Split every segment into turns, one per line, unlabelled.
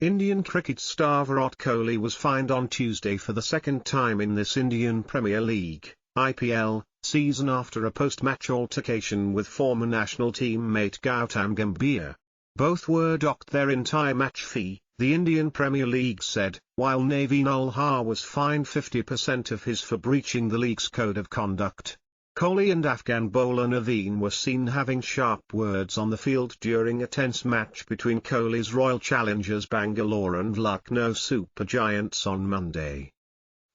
Indian cricket star Virat Kohli was fined on Tuesday for the second time in this Indian Premier League (IPL) season after a post-match altercation with former national teammate Gautam Gambhir. Both were docked their entire match fee, the Indian Premier League said, while Naveen Ulhar was fined 50% of his for breaching the league's code of conduct. Kohli and Afghan bowler Naveen were seen having sharp words on the field during a tense match between Kohli's Royal Challengers Bangalore and Lucknow Super Giants on Monday.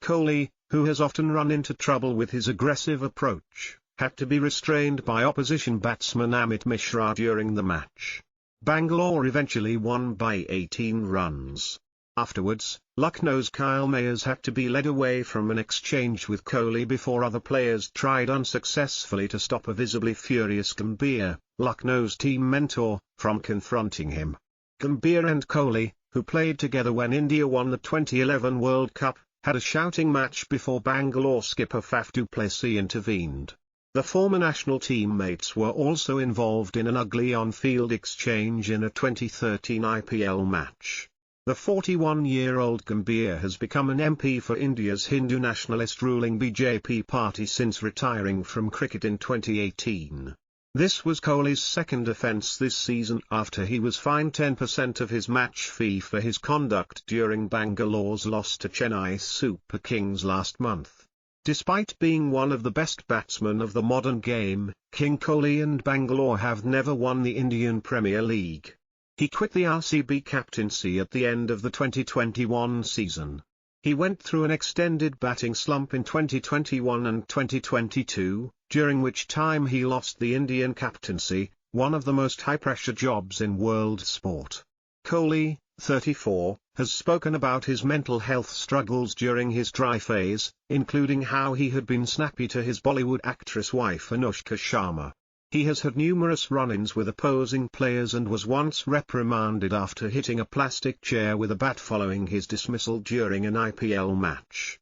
Kohli, who has often run into trouble with his aggressive approach, had to be restrained by opposition batsman Amit Mishra during the match. Bangalore eventually won by 18 runs. Afterwards, Lucknow's Kyle Mayers had to be led away from an exchange with Kohli before other players tried unsuccessfully to stop a visibly furious Gambhir, Lucknow's team mentor, from confronting him. Gambhir and Kohli, who played together when India won the 2011 World Cup, had a shouting match before Bangalore skipper Faf du Plessis intervened. The former national teammates were also involved in an ugly on-field exchange in a 2013 IPL match. The 41-year-old Gambhir has become an MP for India's Hindu nationalist ruling BJP party since retiring from cricket in 2018. This was Kohli's second offence this season after he was fined 10% of his match fee for his conduct during Bangalore's loss to Chennai Super Kings last month. Despite being one of the best batsmen of the modern game, King Kohli and Bangalore have never won the Indian Premier League. He quit the RCB captaincy at the end of the 2021 season. He went through an extended batting slump in 2021 and 2022, during which time he lost the Indian captaincy, one of the most high-pressure jobs in world sport. Kohli, 34, has spoken about his mental health struggles during his dry phase, including how he had been snappy to his Bollywood actress wife Anushka Sharma. He has had numerous run-ins with opposing players and was once reprimanded after hitting a plastic chair with a bat following his dismissal during an IPL match.